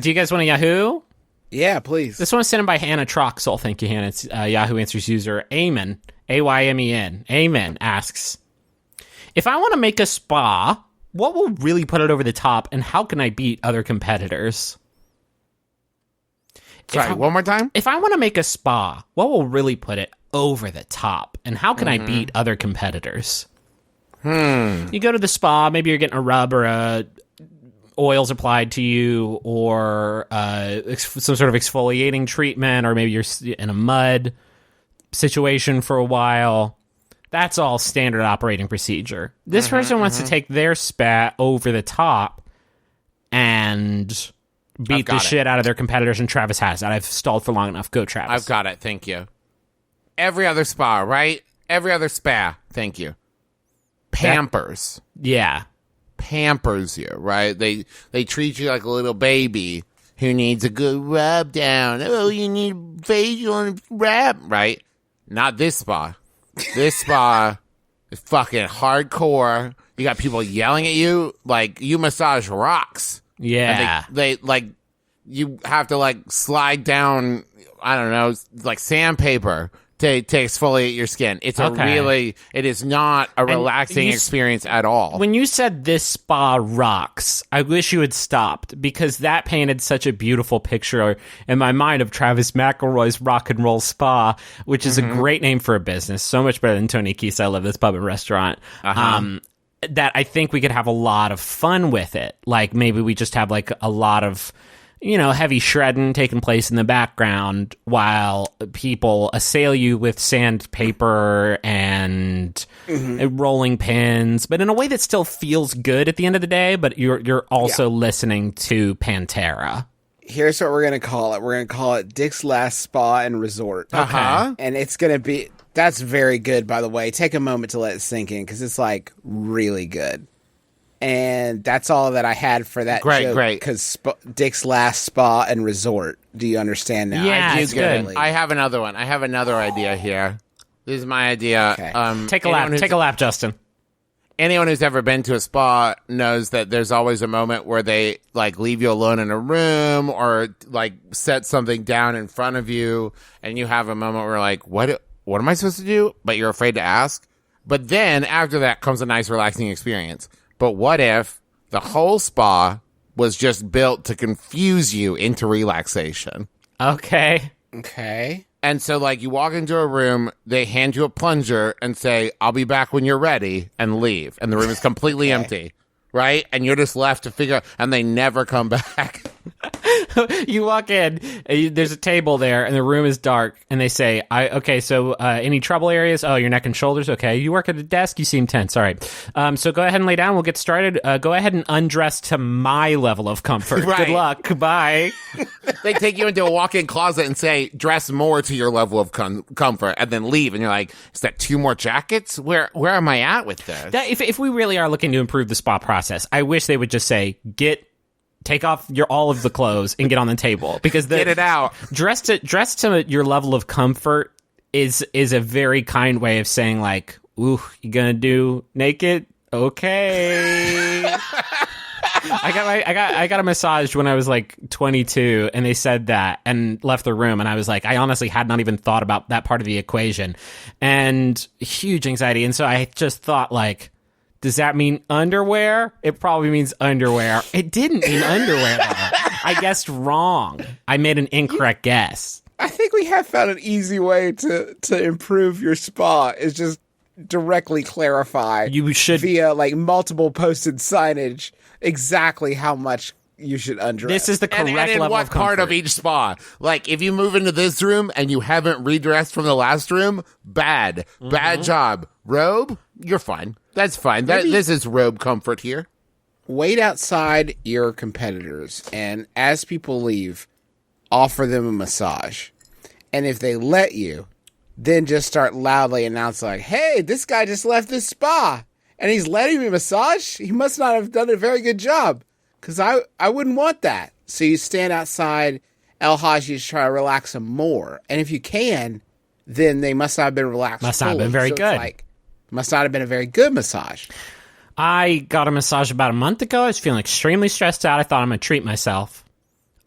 Do you guys want a Yahoo? Yeah, please. This one was sent in by Hannah Troxel. Thank you, Hannah. It's Yahoo Answers user Amen, Aymen. Amen asks, if I want to make a spa, what will really put it over the top, and how can I beat other competitors? Sorry, one more time? If I want to make a spa, what will really put it over the top, and how can I beat other competitors? You go to the spa, maybe you're getting a rub or oils applied to you, or some sort of exfoliating treatment, or maybe you're in a mud situation for a while. That's all standard operating procedure. This person wants to take their spa over the top and beat the shit out of their competitors, and Travis has that. I've stalled for long enough. Go, Travis. I've got it. Thank you. Every other spa, right? Every other spa. Thank you. Pampers. Pampers you, right? They treat you like a little baby who needs a good rub down. Oh, you need facial and wrap, right? Not this spa. This spa is fucking hardcore. You got people yelling at you like you massage rocks. Yeah. And they like you have to like slide down, I don't know, like sandpaper to exfoliate your skin. It's it is not a relaxing experience at all. When you said this spa rocks, I wish you had stopped, because that painted such a beautiful picture in my mind of Travis McElroy's Rock and Roll Spa, which is a great name for a business. So much better than Tony Kisa. I love this pub and restaurant. That I think we could have a lot of fun with it. Like maybe we just have like a lot of, heavy shredding taking place in the background while people assail you with sandpaper and rolling pins, but in a way that still feels good at the end of the day, but you're also listening to Pantera. Here's what we're going to call it. We're going to call it Dick's Last Spa and Resort. Okay. And it's going to be... That's very good, by the way. Take a moment to let it sink in, because it's, like, really good. And that's all that I had for that joke. Great. Because Dick's Last Spa and Resort. Do you understand now? Yeah, it's good. I have another one. I have another idea here. This is my idea. Okay. Take a lap, Justin. Anyone who's ever been to a spa knows that there's always a moment where they, like, leave you alone in a room or, like, set something down in front of you, and you have a moment where, like, what am I supposed to do? But you're afraid to ask. But then after that comes a nice relaxing experience. But what if the whole spa was just built to confuse you into relaxation? Okay. And so, like, you walk into a room, they hand you a plunger and say, I'll be back when you're ready, and leave. And the room is completely empty. Right? And you're just left to figure out, and they never come back. You walk in, there's a table there, and the room is dark, and they say, so any trouble areas? Oh, your neck and shoulders? Okay. You work at a desk? You seem tense. All right. So go ahead and lay down. We'll get started. Go ahead and undress to my level of comfort. Right. Good luck. Bye. They take you into a walk-in closet and say, dress more to your level of comfort, and then leave. And you're like, is that 2 more jackets? Where am I at with this? If we really are looking to improve the spa process, I wish they would just say, take off all of the clothes and get on the table, because get it out. Dress to your level of comfort is a very kind way of saying, like, ooh, you gonna do naked? Okay. I got a massage when I was like 22, and they said that and left the room, and I was like, I honestly had not even thought about that part of the equation, and huge anxiety. And so I just thought, like, does that mean underwear? It probably means underwear. It didn't mean underwear, though. I guessed wrong. I made an incorrect guess. I think we have found an easy way to improve your spa, is just directly clarify you should via like multiple posted signage exactly how much you should undress. This is the correct and in level what of comfort. part of each spa? Like, if you move into this room and you haven't redressed from the last room, bad job. Robe, you're fine. That's fine. This is robe comfort here. Wait outside your competitors, and as people leave, offer them a massage. And if they let you, then just start loudly announcing, like, hey, this guy just left this spa, and he's letting me massage? He must not have done a very good job, because I wouldn't want that. So you stand outside, El Haji is trying to relax them more. And if you can, then they must not have been relaxed Must not have been very good. Like, must not have been a very good massage. I got a massage about a month ago. I was feeling extremely stressed out. I thought I'm going to treat myself.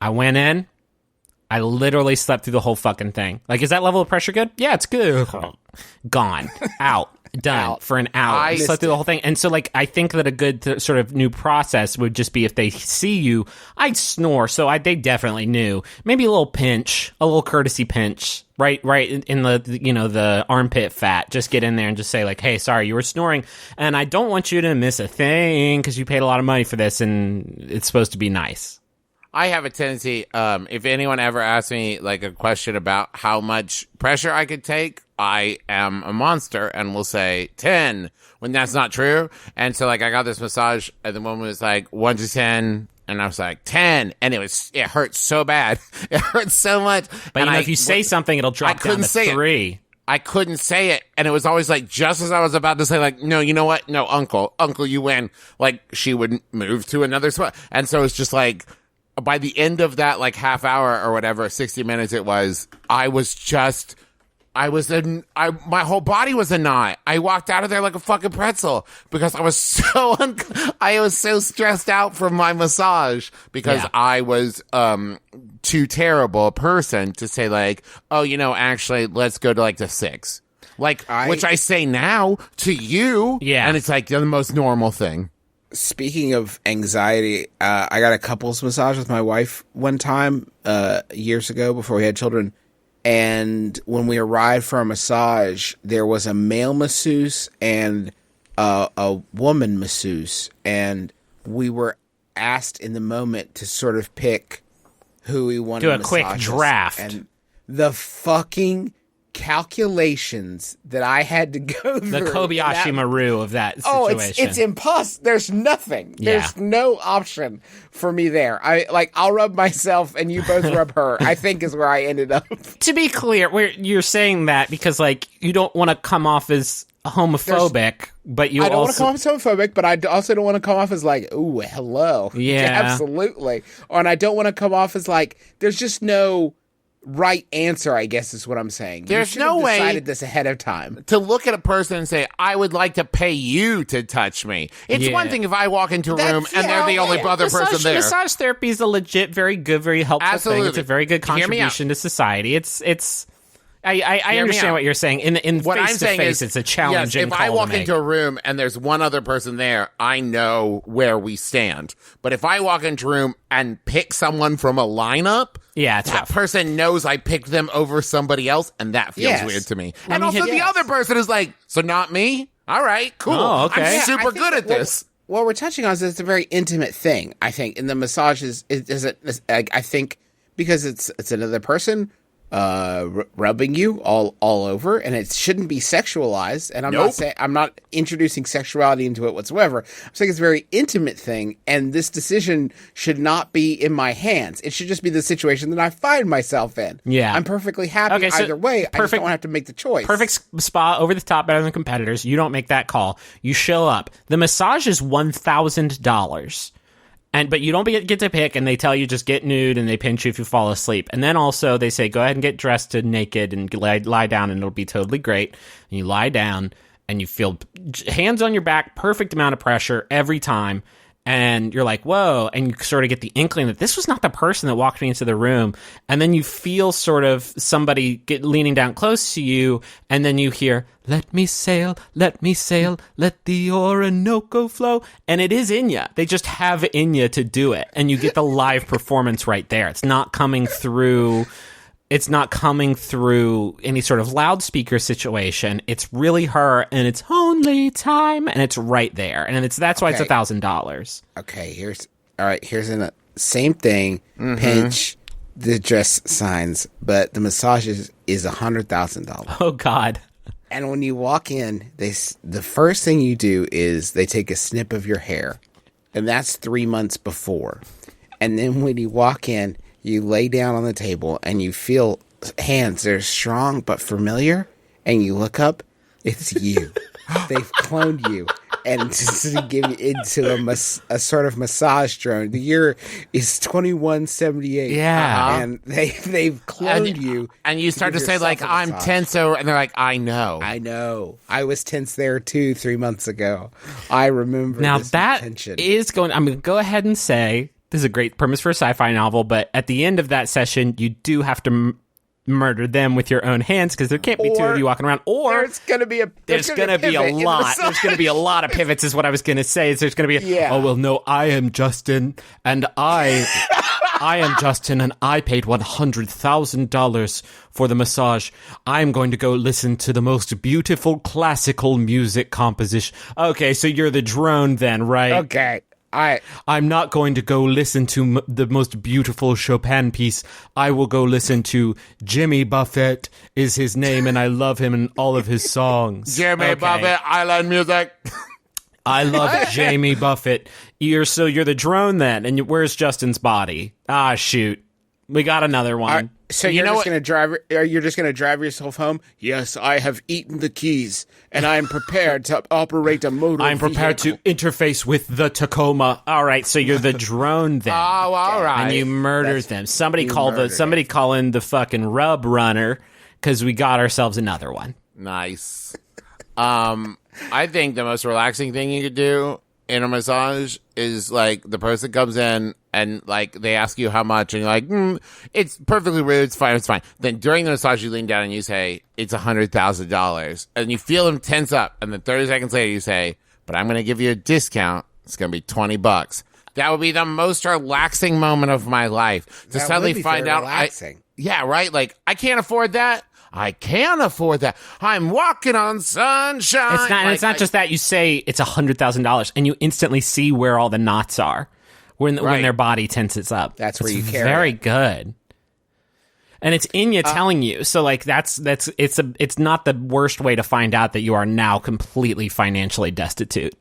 I went in. I literally slept through the whole fucking thing. Like, is that level of pressure good? Yeah, it's good. Gone. Out. Done. For an hour. I slept through the whole thing. And so, like, I think that a good sort of new process would just be if they see you, I'd snore. So they definitely knew. Maybe a little pinch, a little courtesy pinch, right in the armpit fat. Just get in there and just say, like, hey, sorry, you were snoring. And I don't want you to miss a thing because you paid a lot of money for this and it's supposed to be nice. I have a tendency, if anyone ever asks me, like, a question about how much pressure I could take, I am a monster and will say 10 when that's not true. And so, like, I got this massage and the woman was like 1 to 10 and I was like 10 and it hurt so bad. It hurt so much. But if you say something, it'll drop down to 3. I couldn't say it. And it was always like, just as I was about to say, like, no, you know what? No, uncle, you win. Like, she would move to another spot. And so it's just like, by the end of that, like, half hour or whatever, 60 minutes it was, my whole body was a knot. I walked out of there like a fucking pretzel because I was so stressed out from my massage because I was too terrible a person to say, like, oh, actually, let's go to, like, the 6. Like, which I say now to you. Yeah. And it's like the most normal thing. Speaking of anxiety, I got a couples massage with my wife one time years ago before we had children. And when we arrived for a massage, there was a male masseuse and a woman masseuse. And we were asked in the moment to sort of pick who we wanted to massage. Do a quick draft. And the fucking calculations that I had to go through. The Kobayashi Maru of that situation. It's impossible. There's nothing. There's no option for me there. I'll rub myself and you both rub her, I think is where I ended up. To be clear, you're saying that because, like, you don't want to come off as homophobic, but you I don't want to come off as homophobic, but I also don't want to come off as like, ooh, hello. Yeah. Absolutely. And I don't want to come off as like, there's just no right answer, I guess is what I'm saying. There's you no way decided way this ahead of time to look at a person and say, I would like to pay you to touch me. It's one thing if I walk into a room and they're the only other person there. Massage therapy is a legit, very good, very helpful thing. It's a very good contribution to society. I understand what you're saying. In what face to face, it's a challenging. Yes, if I walk into a room and there's one other person there, I know where we stand. But if I walk into a room and pick someone from a lineup, that person knows I picked them over somebody else, and that feels weird to me. And also, the other person is like, so not me? All right, cool. Oh, okay. I'm super good at this. What we're touching on is it's a very intimate thing, I think. And the massage I think, because it's another person rubbing you all over, and it shouldn't be sexualized. And I'm not introducing sexuality into it whatsoever. I'm saying it's a very intimate thing, and this decision should not be in my hands. It should just be the situation that I find myself in. Yeah, I'm perfectly happy either way. I just don't have to make the choice. Perfect spa, over the top, better than competitors. You don't make that call. You show up. The massage is $1,000. But you don't get to pick, and they tell you just get nude, and they pinch you if you fall asleep. And then also they say, go ahead and get dressed to naked and lie down, and it'll be totally great. And you lie down, and you feel hands on your back, perfect amount of pressure every time. And you're like, whoa, and you sort of get the inkling that this was not the person that walked me into the room. And then you feel sort of somebody leaning down close to you, and then you hear, let me sail, let the Orinoco flow. And it is Inya. They just have Inya to do it. And you get the live performance right there. It's not coming through any sort of loudspeaker situation. It's really her, and it's only time, and it's right there. And that's why it's $1,000. Okay, here's the same thing. Pinch the dress signs, but the massage is $100,000. Oh God. And when you walk in, the first thing you do is they take a snip of your hair, and that's 3 months before. And then when you walk in, you lay down on the table and you feel hands that are strong but familiar, and you look up, it's you. They've cloned you and to give you into a sort of massage drone. The year is 2178. Yeah. And they've cloned you. And you start to say, like, I'm tense, and they're like, I know. I was tense there too 3 months ago. I remember now this that tension. is going. I'm going to go ahead and say this is a great premise for a sci-fi novel, but at the end of that session, you do have to murder them with your own hands because there can't be two of you walking around. Or there's going to be a There's going to be a lot. There's going to be a lot of pivots is what I was going to say. Is there's going to be oh, well, no, I am Justin and I am Justin and I paid $100,000 for the massage. I'm going to go listen to the most beautiful classical music composition. Okay, so you're the drone then, right? Okay. I'm not going to go listen to the most beautiful Chopin piece. I will go listen to Jimmy Buffett is his name, and I love him and all of his songs. Jimmy Buffett, Island music. I love Jamie Buffett. You're the drone then, and where's Justin's body? Ah, shoot. We got another one. So you're just going to drive? You're just going to drive yourself home? Yes, I have eaten the keys, and I am prepared to operate a motor. I'm prepared to interface with the Tacoma. All right, so you're the drone then. Oh, all right. And you murdered them. Somebody call in the fucking rub runner because we got ourselves another one. Nice. I think the most relaxing thing you could do in a massage is like the person comes in and like they ask you how much and you're like, it's perfectly rude, it's fine. Then during the massage you lean down and you say, it's $100,000, and you feel them tense up, and then 30 seconds later you say, but I'm going to give you a discount, it's going to be $20. That would be the most relaxing moment of my life to suddenly find out yeah, right, like I can't afford that. I can't afford that. I'm walking on sunshine. It's not just that. You say it's $100,000 and you instantly see where all the knots are when their body tenses up. That's where you carry very good. And it's Inya telling you. So like it's not the worst way to find out that you are now completely financially destitute.